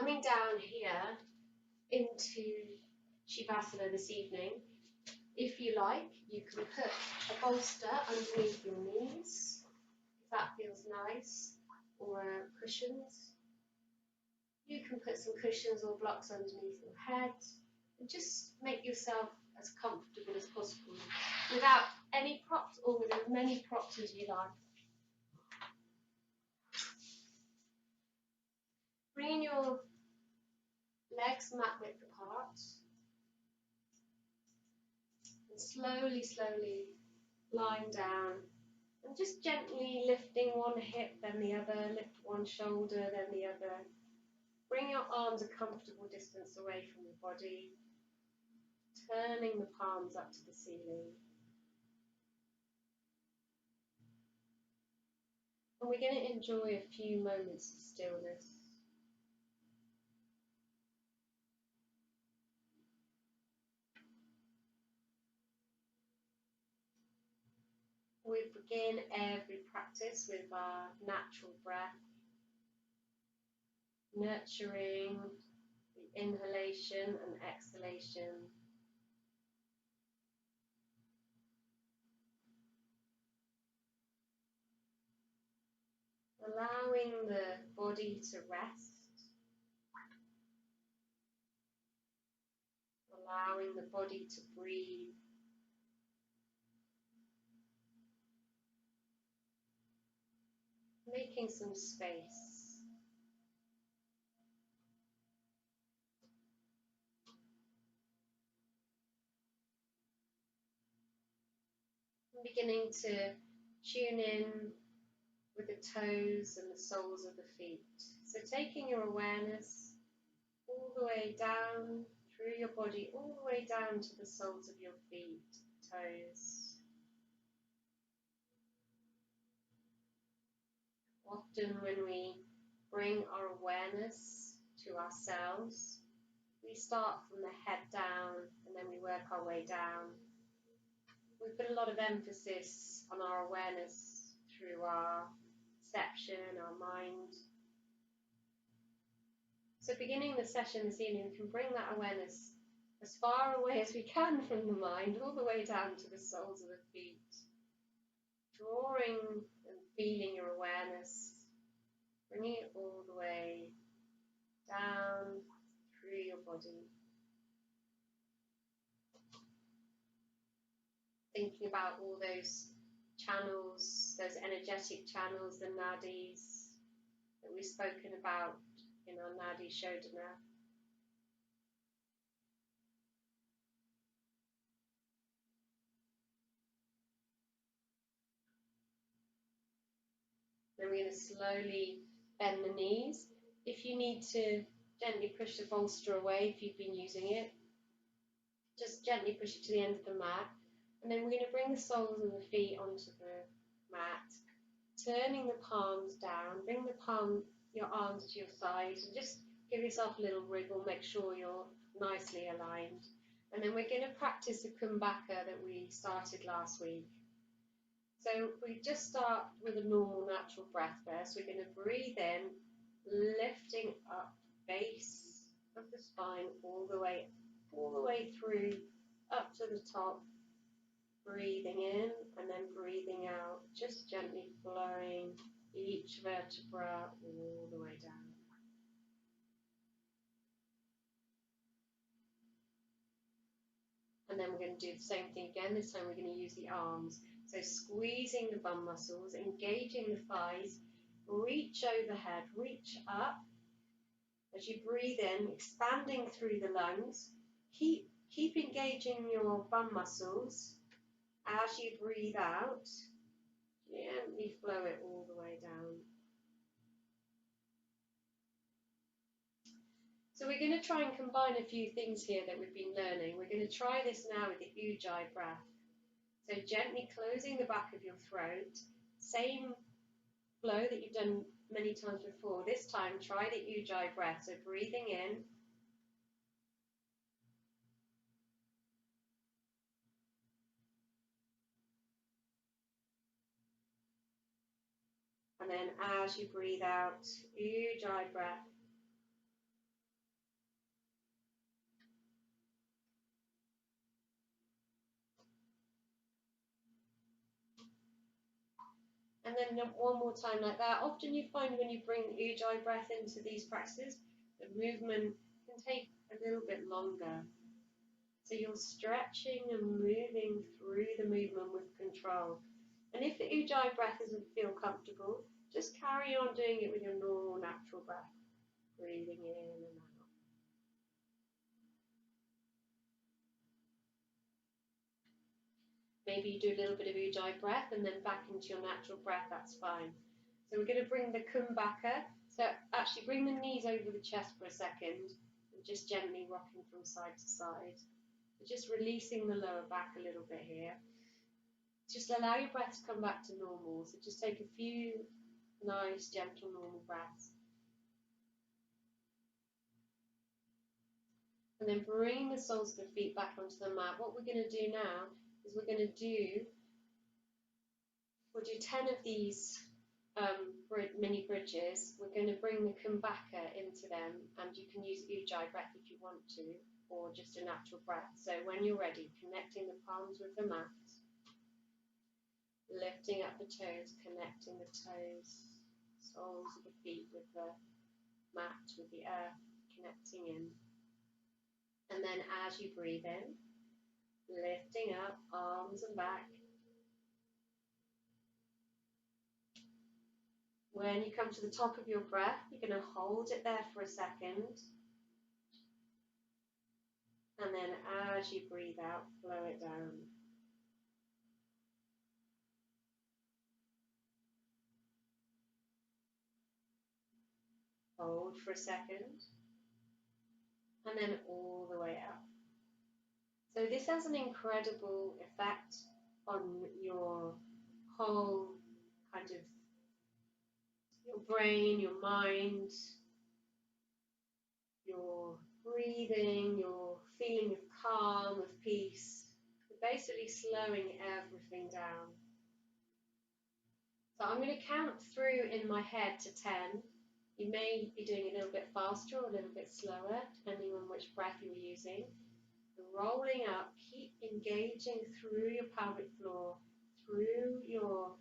coming down here into Shavasana this evening, if you like, you can put a bolster underneath your knees, if that feels nice, or cushions. You can put some cushions or blocks underneath your head, and just make yourself as comfortable as possible, without any props or with as many props as you like. Bringing your legs mat width apart, and slowly, slowly lying down, and just gently lifting one hip, then the other, lift one shoulder, then the other. Bring your arms a comfortable distance away from your body, turning the palms up to the ceiling. And we're going to enjoy a few moments of stillness. We begin every practice with our natural breath, nurturing the inhalation and exhalation. Allowing the body to rest, allowing the body to breathe. Making some space. I'm beginning to tune in with the toes and the soles of the feet. So taking your awareness all the way down through your body, all the way down to the soles of your feet, toes. Often when we bring our awareness to ourselves, we start from the head down and then we work our way down. We put a lot of emphasis on our awareness through our perception, our mind. So beginning the session this evening, we can bring that awareness as far away as we can from the mind, all the way down to the soles of the feet. Drawing and feeling your awareness, bringing it all the way down through your body. Thinking about all those channels, those energetic channels, the nadis that we've spoken about in our Nadi Shodhana. Then we're going to slowly bend the knees. If you need to gently push the bolster away, if you've been using it, just gently push it to the end of the mat. And then we're going to bring the soles of the feet onto the mat, turning the palms down. Bring your arms to your sides, and just give yourself a little wriggle. Make sure you're nicely aligned. And then we're going to practice the kumbhaka that we started last week. So we just start with a normal natural breath first. We're going to breathe in, lifting up base of the spine all the way through up to the top. Breathing in and then breathing out, just gently flowing each vertebra all the way down. And then we're going to do the same thing again. This time we're going to use the arms. So squeezing the bum muscles, engaging the thighs, reach overhead, reach up. As you breathe in, expanding through the lungs. Keep engaging your bum muscles. As you breathe out, gently flow it all the way down. So we're going to try and combine a few things here that we've been learning. We're going to try this now with the Ujjayi breath. So gently closing the back of your throat. Same flow that you've done many times before. This time try the Ujjayi breath. So breathing in. And then as you breathe out, Ujjayi breath. And then one more time like that. Often you find when you bring Ujjayi breath into these practices, the movement can take a little bit longer. So you're stretching and moving through the movement with control. And if the Ujjayi breath doesn't feel comfortable, just carry on doing it with your normal, natural breath. Breathing in and out. Maybe you do a little bit of Ujjayi breath and then back into your natural breath, that's fine. So we're going to bring the kumbhaka. So actually bring the knees over the chest for a second and just gently rocking from side to side. Just releasing the lower back a little bit here. Just allow your breath to come back to normal. So just take a few nice, gentle, normal breaths. And then bring the soles of the feet back onto the mat. What we're going to do now is we'll do 10 of these mini bridges. We're going to bring the kumbhaka into them, and you can use Ujjayi breath if you want to, or just a natural breath. So when you're ready, connecting the palms with the mat, lifting up the toes, connecting the toes, soles of the feet with the mat, with the earth, connecting in. And then as you breathe in, lifting up, arms and back. When you come to the top of your breath, you're going to hold it there for a second. And then as you breathe out, flow it down. Hold for a second. And then all the way out. So this has an incredible effect on your whole kind of your brain, your mind, your breathing, your feeling of calm, of peace. You're basically slowing everything down. So I'm going to count through in my head to 10. You may be doing a little bit faster or a little bit slower, depending on which breath you're using. Rolling up, keep engaging through your pelvic floor, through your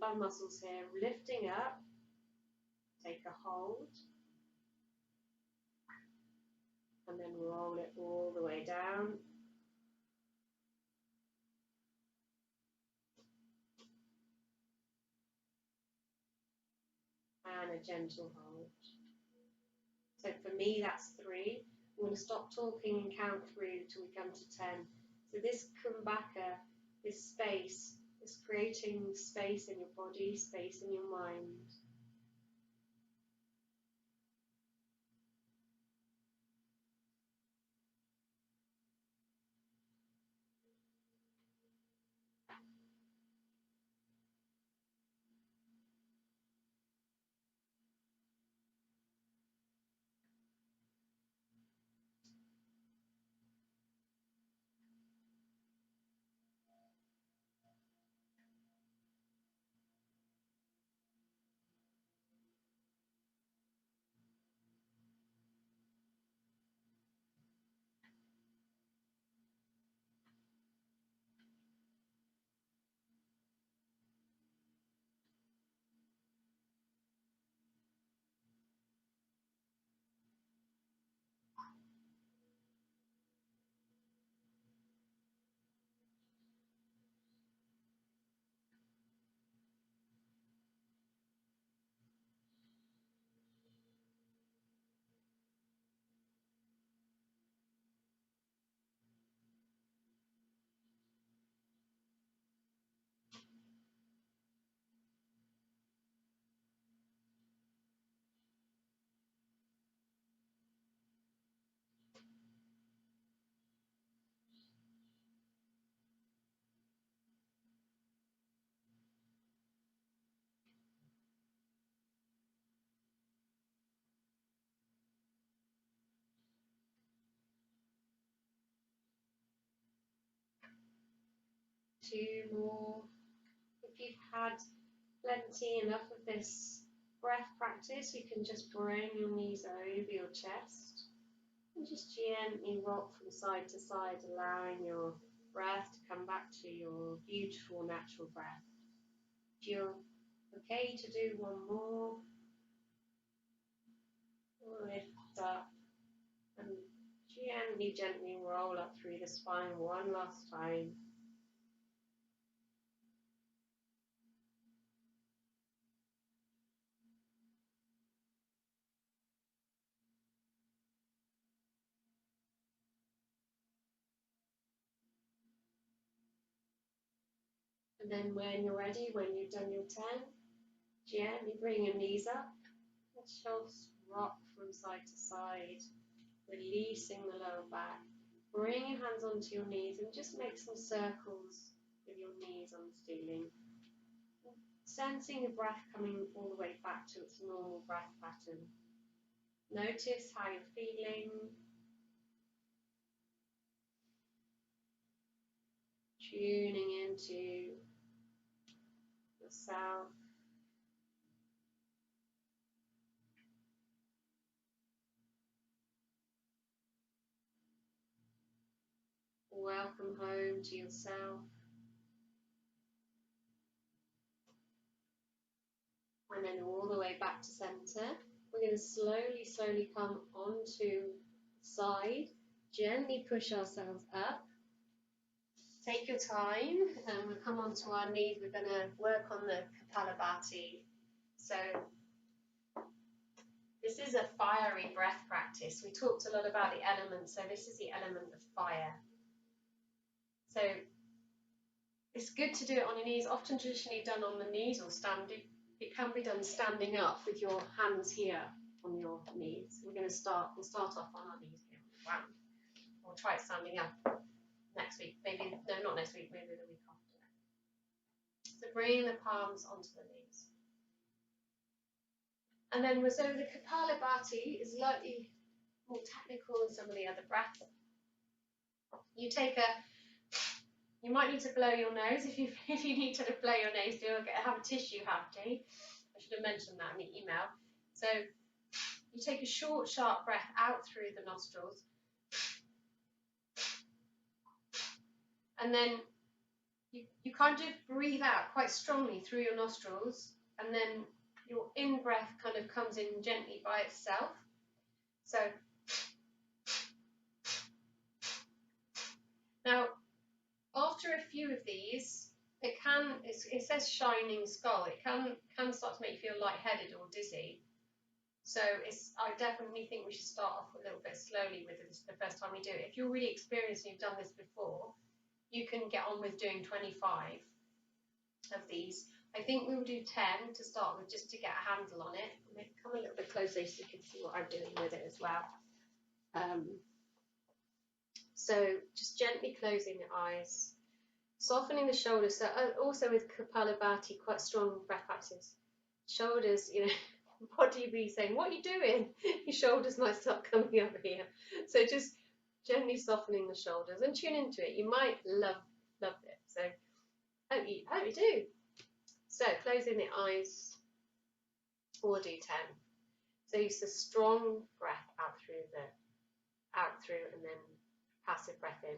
bum muscles here, lifting up, take a hold, and then roll it all the way down. And a gentle hold. So for me, that's 3. I'm going to stop talking and count through till we come to 10. So this kumbhaka, this space, is creating space in your body, space in your mind. Two more. If you've had plenty enough of this breath practice, you can just bring your knees over your chest and just gently rock from side to side, allowing your breath to come back to your beautiful natural breath. If you're okay to do one more, lift up and gently, gently roll up through the spine one last time. And then when you're ready, when you've done your 10, gently bring your knees up and just rock from side to side, releasing the lower back. Bring your hands onto your knees and just make some circles with your knees on the ceiling. Sensing your breath coming all the way back to its normal breath pattern. Notice how you're feeling. Tuning into yourself. Welcome home to yourself. And then all the way back to center. We're going to slowly, slowly come onto the side. Gently push ourselves up. Take your time, and we'll come onto our knees. We're going to work on the Kapalabhati. So this is a fiery breath practice. We talked a lot about the elements, so this is the element of fire. So it's good to do it on your knees, often traditionally done on the knees or standing. It can be done standing up with your hands here on your knees. We'll start off on our knees here on the ground. We'll try it standing up next week, maybe, no, not next week, maybe the week after. So bring the palms onto the knees. And then, so the Kapalabhati is slightly more technical than some of the other breaths. You might need to blow your nose. If you need to blow your nose, have a tissue handy. I should have mentioned that in the email. So you take a short, sharp breath out through the nostrils. And then you kind of breathe out quite strongly through your nostrils. And then your in-breath kind of comes in gently by itself. So now, after a few of these, it says shining skull. It can start to make you feel lightheaded or dizzy. So I definitely think we should start off a little bit slowly with this the first time we do it. If you're really experienced and you've done this before, you can get on with doing 25 of these. I think we will do 10 to start with, just to get a handle on it. Come a little bit closer so you can see what I'm doing with it as well. So just gently closing the eyes, softening the shoulders. So also with Kapalabhati, quite strong breath practice. Shoulders, body be saying, what are you doing? Your shoulders might start coming up here. So just gently softening the shoulders and tune into it. You might love it. So hope you do. So closing the eyes, we'll do 10. So use a strong breath out through and then passive breath in.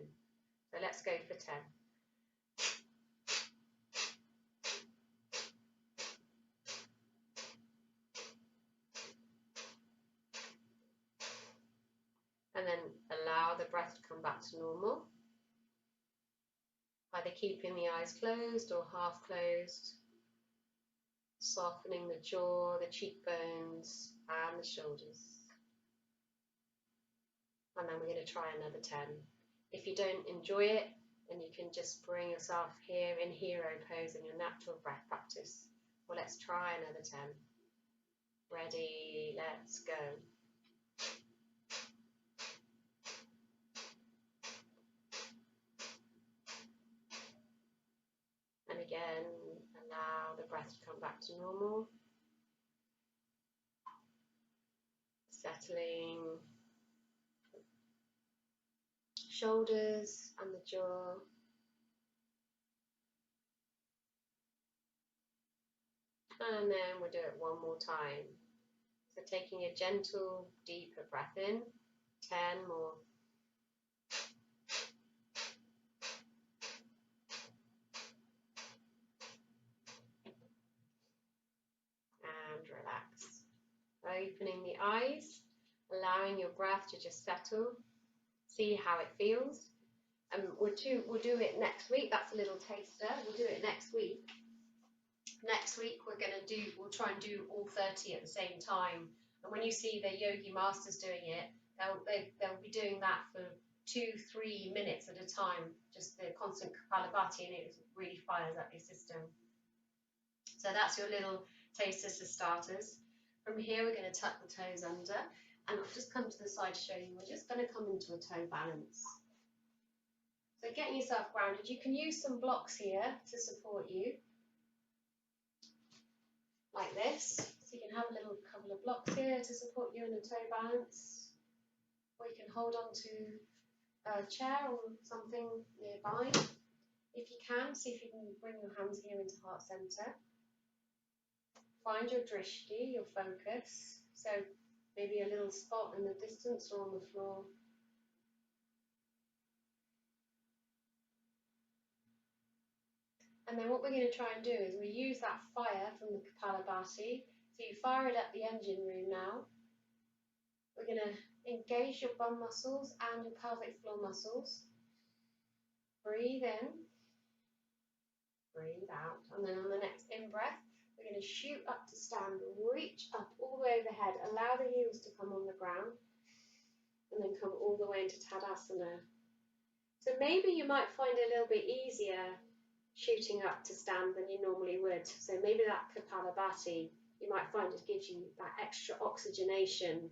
So let's go for 10. And then allow the breath to come back to normal. Either keeping the eyes closed or half closed. Softening the jaw, the cheekbones, and the shoulders. And then we're going to try another 10. If you don't enjoy it, then you can just bring yourself here in hero pose in your natural breath practice. Well, let's try another 10. Ready, let's go. And again, allow the breath to come back to normal. Settling shoulders and the jaw. And then we'll do it one more time. So taking a gentle, deeper breath in. 10 more. opening the eyes, allowing your breath to just settle, see how it feels. And we'll do it next week. That's a little taster. We'll do it next week. Next week we'll try and do all 30 at the same time. And when you see the yogi masters doing it, they'll be doing that for 2-3 minutes at a time, just the constant Kapalabhati, and it really fires up your system. So that's your little tasters for starters. From here we're going to tuck the toes under, and I'll just come to the side to show you. We're just going to come into a toe balance. So getting yourself grounded. You can use some blocks here to support you, like this. So you can have a little couple of blocks here to support you in a toe balance, or you can hold on to a chair or something nearby. If you can, see if you can bring your hands here into heart center. Find your drishti, your focus. So maybe a little spot in the distance or on the floor. And then what we're going to try and do is we use that fire from the Kapalabhati. So you fire it at the engine room now. We're going to engage your bum muscles and your pelvic floor muscles. Breathe in, breathe out. And then on the next in-breath, we're going to shoot up to stand, reach up all the way overhead. Allow the heels to come on the ground. And then come all the way into Tadasana. So maybe you might find it a little bit easier shooting up to stand than you normally would. So maybe that Kapalabhati, you might find it gives you that extra oxygenation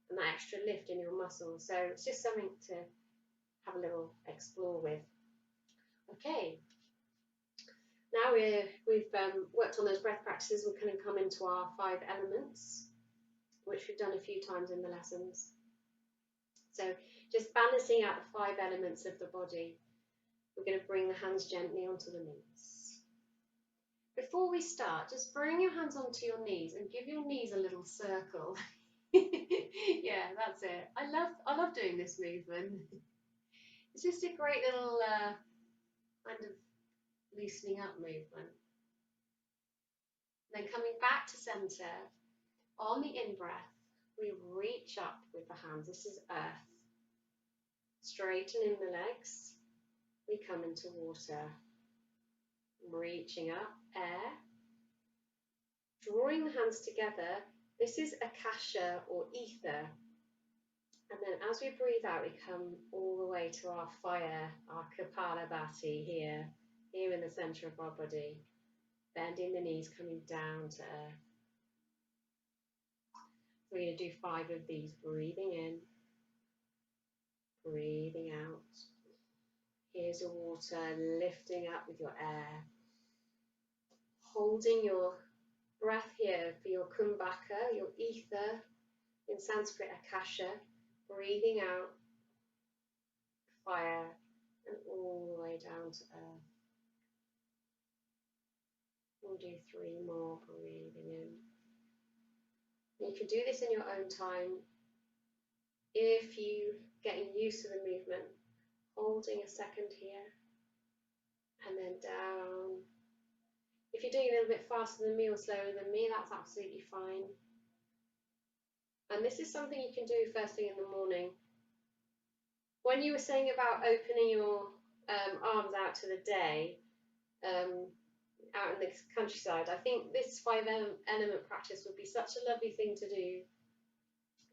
and that extra lift in your muscles. So it's just something to have a little explore with. Okay, now we've worked on those breath practices. We're going to come into our 5 elements, which we've done a few times in the lessons. So just balancing out the 5 elements of the body. We're going to bring the hands gently onto the knees. Before we start, just bring your hands onto your knees and give your knees a little circle. Yeah, that's it. I love doing this movement. It's just a great little kind of loosening up movement. Then coming back to center, on the in-breath, we reach up with the hands. This is earth. Straightening the legs. We come into water, reaching up, air, drawing the hands together. This is akasha or ether. And then as we breathe out, we come all the way to our fire, our Kapalabhati here in the center of our body. Bending the knees, coming down to earth. We're going to do 5 of these, breathing in, breathing out. Here's your water, lifting up with your air. Holding your breath here for your kumbhaka, your ether, in Sanskrit akasha. Breathing out, fire, and all the way down to earth. We'll do 3 more, breathing in. You can do this in your own time. If you're getting used to the movement, holding a second here, and then down. If you're doing a little bit faster than me or slower than me, that's absolutely fine. And this is something you can do first thing in the morning. When you were saying about opening your arms out to the day, out in the countryside, I think this 5 element practice would be such a lovely thing to do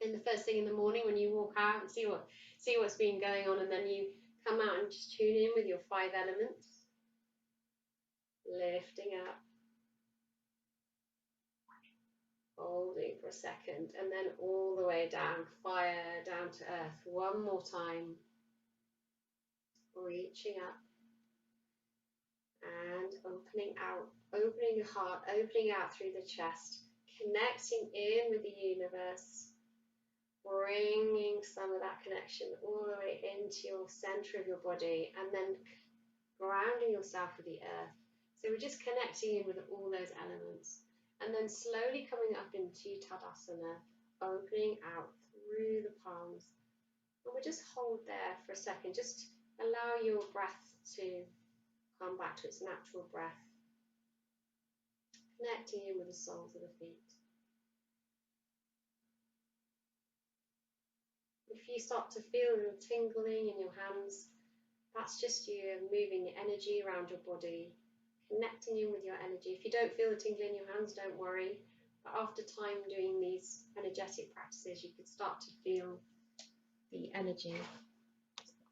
in the first thing in the morning when you walk out and see what's been going on, and then you come out and just tune in with your 5 elements. Lifting up, holding for a second, and then all the way down, fire down to earth. 1 more time. Reaching up and opening out, opening your heart, opening out through the chest, connecting in with the universe, bringing some of that connection all the way into your center of your body, and then grounding yourself with the earth. So we're just connecting in with all those elements, and then slowly coming up into Tadasana, opening out through the palms. And we'll just hold there for a second. Just allow your breath to come back to its natural breath, connecting in with the soles of the feet. if you start to feel a tingling in your hands, that's just you moving the energy around your body, connecting in with your energy. If you don't feel the tingling in your hands, don't worry. But after time doing these energetic practices, you can start to feel the energy.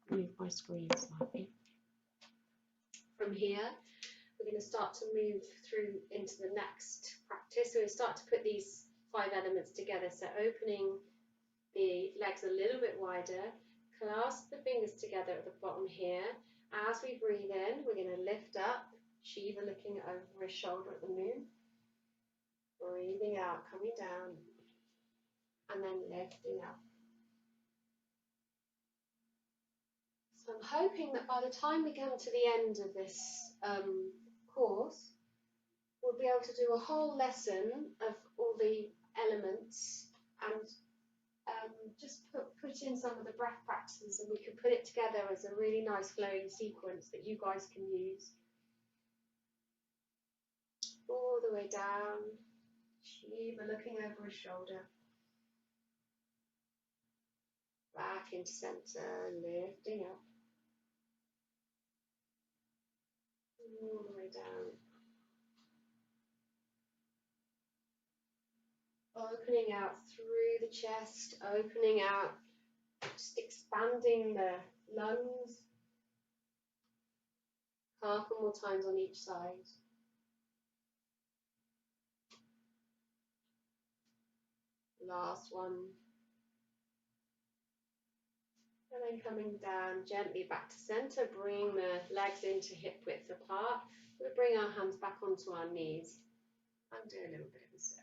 Move my screen slightly. From here, we're going to start to move through into the next practice. So we start to put these 5 elements together. So opening the legs a little bit wider, clasp the fingers together at the bottom here. As we breathe in, we're going to lift up, Shiva looking over his shoulder at the moon. Breathing out, coming down, and then lifting up. So I'm hoping that by the time we come to the end of this course, we'll be able to do a whole lesson of all the elements and just put in some of the breath practices, and we can put it together as a really nice flowing sequence that you guys can use. All the way down, Shiva looking over his shoulder. Back into center, lifting up. All the way down. Opening out through the chest, opening out, just expanding the lungs. Couple more times on each side. Last one. And then coming down gently back to center, bring the legs into hip width apart. We'll bring our hands back onto our knees and do a little bit of a circle.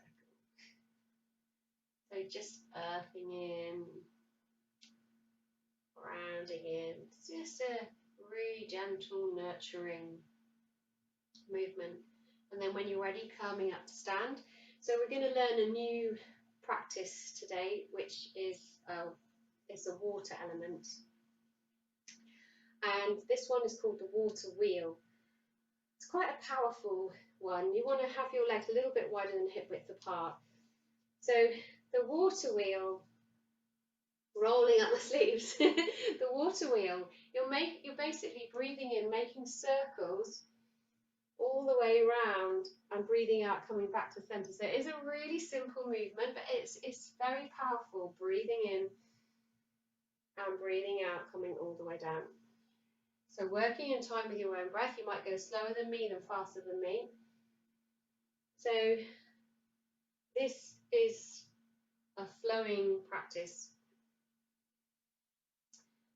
So just earthing in, grounding in. It's just a really gentle, nurturing movement. And then when you're ready, coming up to stand. So we're going to learn a new practice today, which is it's a water element. And this one is called the water wheel. It's quite a powerful one. You want to have your legs a little bit wider than hip width apart. So the water wheel, rolling up the sleeves, the water wheel, you're basically breathing in, making circles all the way around and breathing out, coming back to center. So it is a really simple movement, but it's very powerful. Breathing in and breathing out, coming all the way down. So working in time with your own breath, you might go slower than me than faster than me. So this is a flowing practice,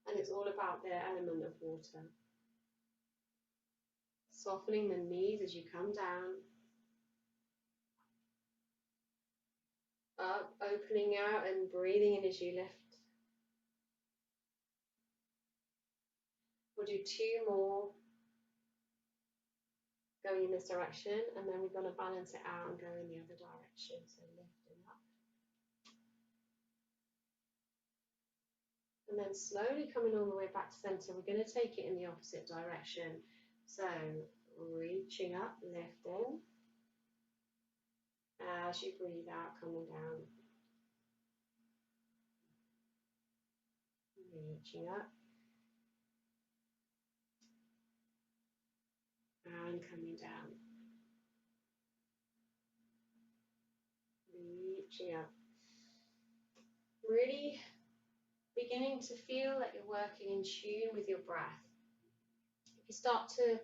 and it's all about the element of water. Softening the knees as you come down. Up, opening out and breathing in as you lift. We'll do 2 more going in this direction, and then we're going to balance it out and go in the other direction. So lifting up. And then slowly coming all the way back to center, we're going to take it in the opposite direction. So reaching up, lifting. As you breathe out, coming down. Reaching up. And coming down. Reaching up. Really beginning to feel that you're working in tune with your breath. If you start to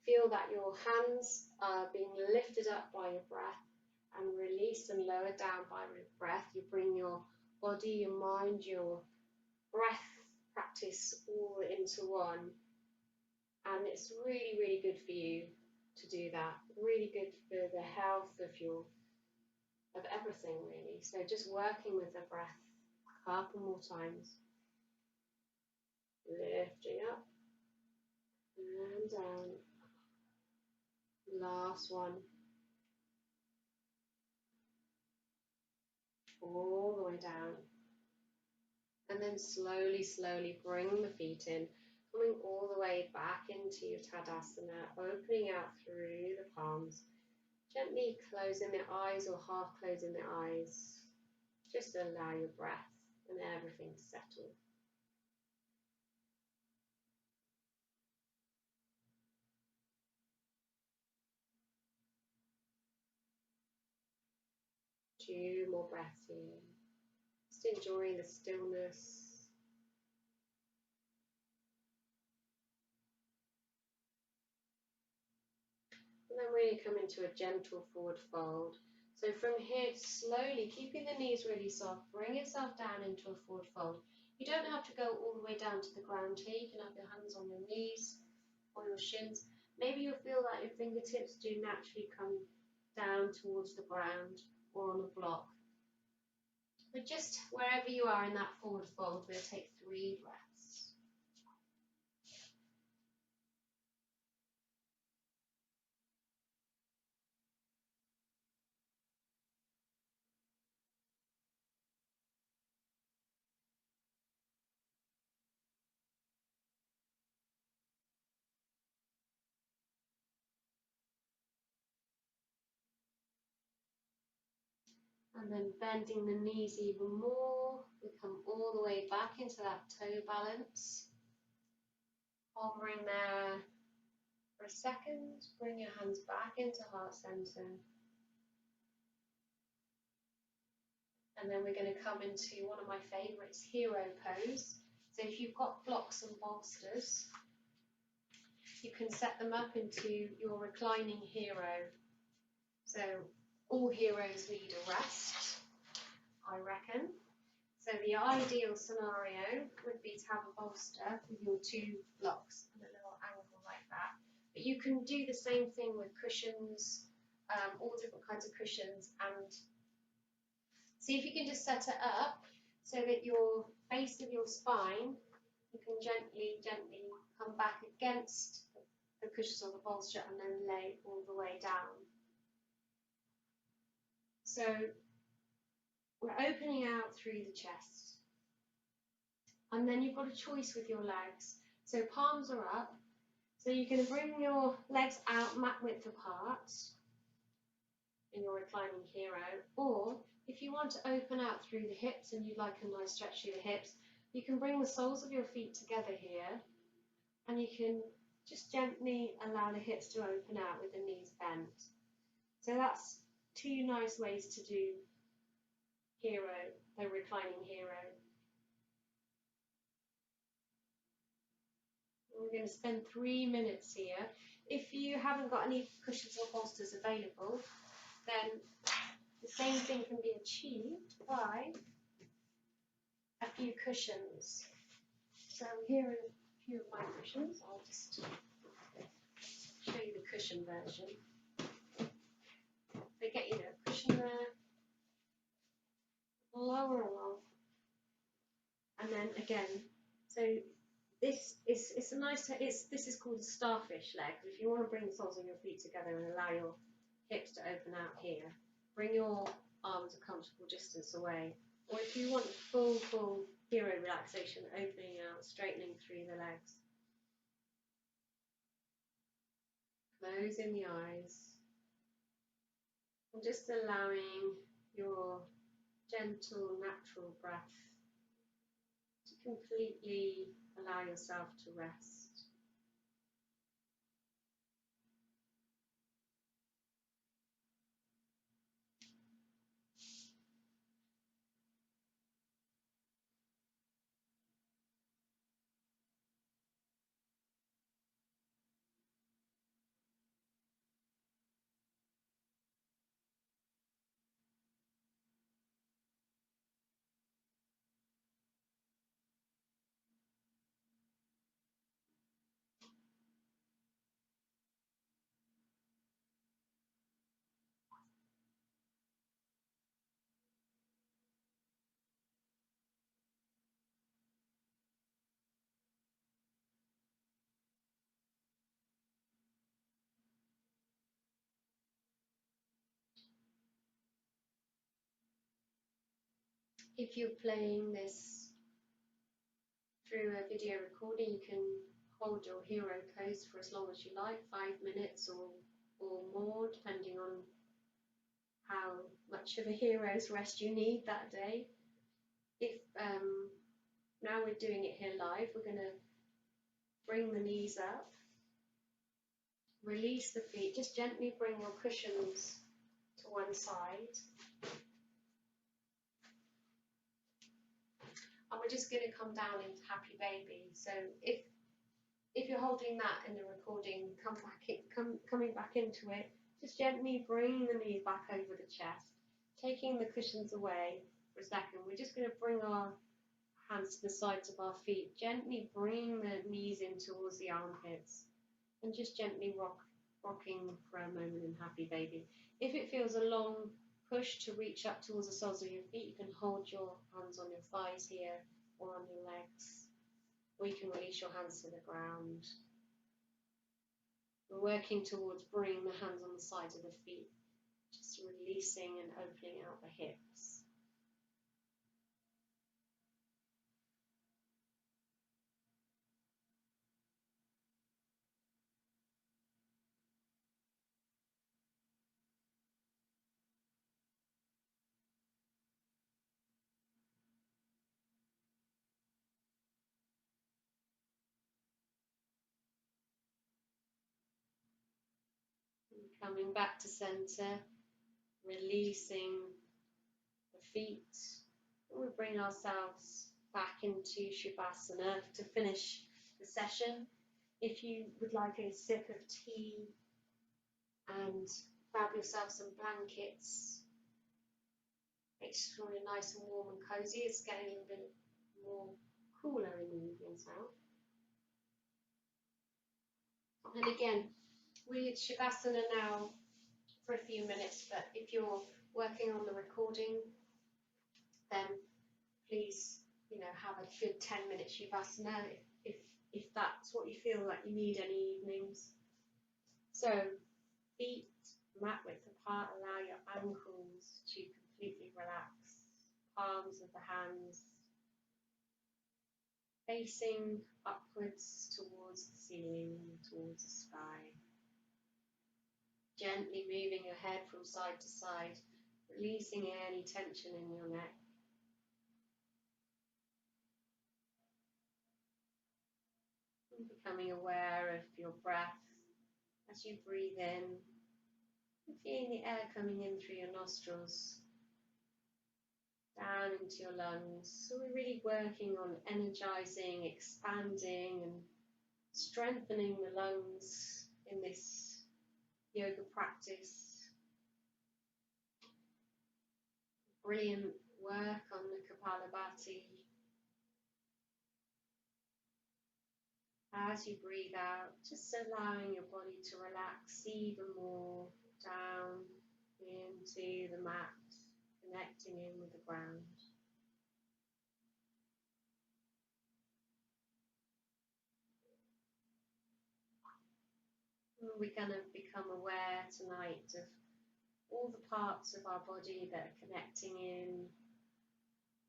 feel that your hands are being lifted up by your breath and released and lowered down by your breath, you bring your body, your mind, your breath practice all into one. And it's really, really good for you to do that. Really good for the health of everything, really. So just working with the breath a couple more times. Lifting up and down. Last one. All the way down. And then slowly, slowly bring the feet in, coming all the way back into your Tadasana, opening out through the palms, gently closing the eyes or half closing the eyes. Just allow your breath and then everything's settled. Two more breaths here. Just enjoying the stillness. And then really come into a gentle forward fold. So from here, slowly, keeping the knees really soft, bring yourself down into a forward fold. You don't have to go all the way down to the ground here. You can have your hands on your knees or your shins. Maybe you'll feel like your fingertips do naturally come down towards the ground or on a block. But just wherever you are in that forward fold, we'll take 3 breaths. And then bending the knees even more, we come all the way back into that toe balance. Hovering there for a second, bring your hands back into heart center. And then we're going to come into one of my favorites, hero pose. So if you've got blocks and bolsters, you can set them up into your reclining hero. So all heroes need a rest, I reckon. So the ideal scenario would be to have a bolster with your 2 blocks and a little angle like that. But you can do the same thing with cushions, all different kinds of cushions, and see if you can just set it up so that your base of your spine, you can gently come back against the cushions or the bolster and then lay all the way down. So we're opening out through the chest. And then you've got a choice with your legs. So palms are up. So you're going to bring your legs out mat width apart in your reclining hero. Or if you want to open out through the hips and you'd like a nice stretch through the hips, you can bring the soles of your feet together here. And you can just gently allow the hips to open out with the knees bent. So that's 2 nice ways to do hero, the reclining hero. We're going to spend 3 minutes here. If you haven't got any cushions or bolsters available, then the same thing can be achieved by a few cushions. So here are a few of my cushions. I'll just show you the cushion version. They get you a cushion there, lower along, and then again. So this is a nice. This is called a starfish leg. If you want to bring the soles of your feet together and allow your hips to open out here, bring your arms a comfortable distance away. Or if you want full hero relaxation, opening out, straightening through the legs. Closing the eyes. And just allowing your gentle, natural breath to completely allow yourself to rest. If you're playing this through a video recording, you can hold your hero pose for as long as you like, 5 minutes or more, depending on how much of a hero's rest you need that day. If now we're doing it here live. We're going to bring the knees up, release the feet, just gently bring your cushions to one side. And we're just going to come down into happy baby. So if you're holding that in the recording, coming back into it, just gently bring the knees back over the chest, taking the cushions away for a second. We're just going to bring our hands to the sides of our feet, gently bring the knees in towards the armpits, and just gently rocking for a moment in happy baby. If it feels a long push to reach up towards the soles of your feet, you can hold your hands on your thighs here or on your legs, or you can release your hands to the ground. We're working towards bringing the hands on the sides of the feet, just releasing and opening out the hips. Coming back to center, releasing the feet. We bring ourselves back into Shavasana to finish the session. If you would like a sip of tea and grab yourself some blankets, make sure you're nice and warm and cozy. It's getting a little bit more cooler in the evenings now. And again, we Shavasana now for a few minutes, but if you're working on the recording, then please, have a good 10-minute Shavasana if that's what you feel like you need any evenings. So, feet mat width apart, allow your ankles to completely relax, palms of the hands facing upwards towards the ceiling, towards the sky. Gently moving your head from side to side, releasing any tension in your neck. And becoming aware of your breath as you breathe in, and feeling the air coming in through your nostrils, down into your lungs. So we're really working on energizing, expanding and strengthening the lungs in this yoga practice. Brilliant work on the Kapalabhati. As you breathe out, just allowing your body to relax even more down into the mat, connecting in with the ground. And we're going to become aware tonight of all the parts of our body that are connecting in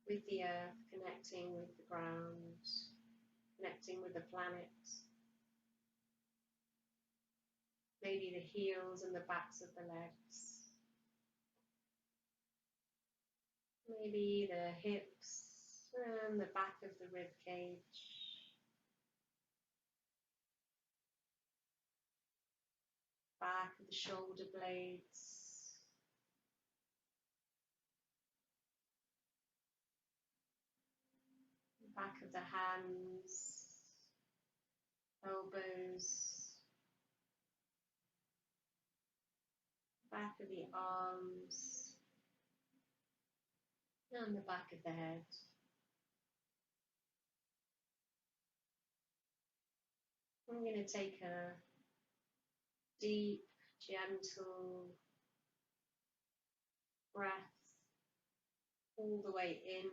with the earth, connecting with the ground, connecting with the planet. Maybe the heels and the backs of the legs. Maybe the hips and the back of the rib cage. Back of the shoulder blades. Back of the hands, elbows, back of the arms, and the back of the head. I'm going to take a deep, gentle breath all the way in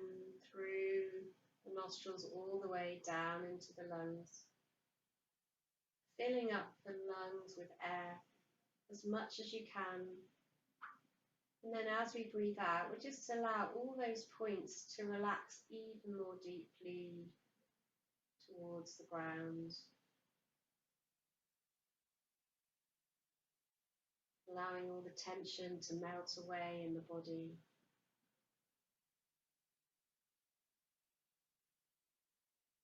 through the nostrils, all the way down into the lungs, filling up the lungs with air as much as you can. And then as we breathe out, we just allow all those points to relax even more deeply towards the ground. Allowing all the tension to melt away in the body.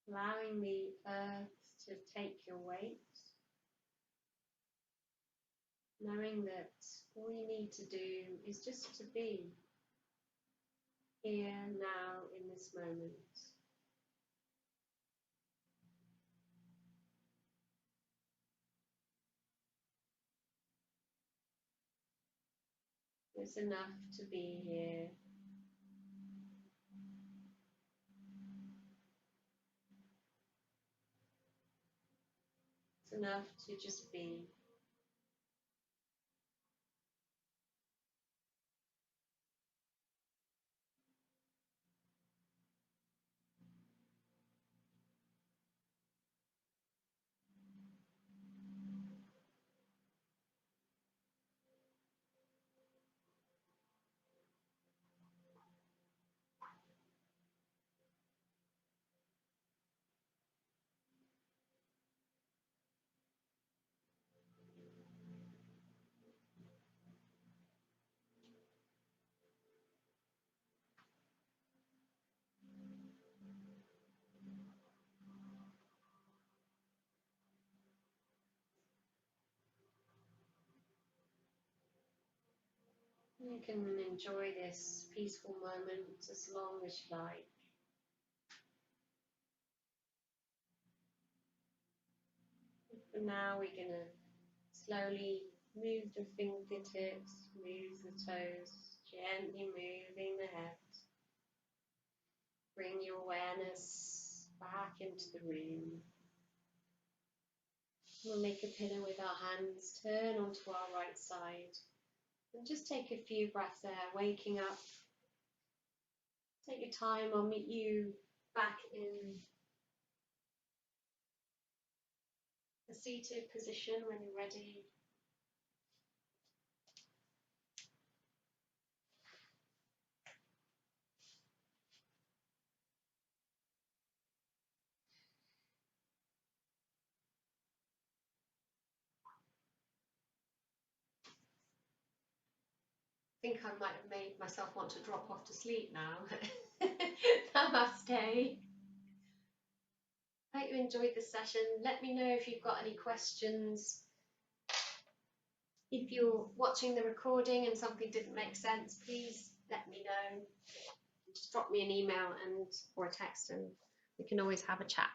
allowing the earth to take your weight, knowing that all you need to do is just to be here now in this moment. It's enough to be here. It's enough to just be. You can enjoy this peaceful moment as long as you like. For now, we're going to slowly move the fingertips, move the toes, gently moving the head. Bring your awareness back into the room. We'll make a pillow with our hands, turn onto our right side, and just take a few breaths there, waking up. Take your time, I'll meet you back in a seated position when you're ready. I think I might have made myself want to drop off to sleep now. Namaste. I hope you enjoyed this session. Let me know if you've got any questions. If you're watching the recording and something didn't make sense, please let me know. Just drop me an email or a text and we can always have a chat.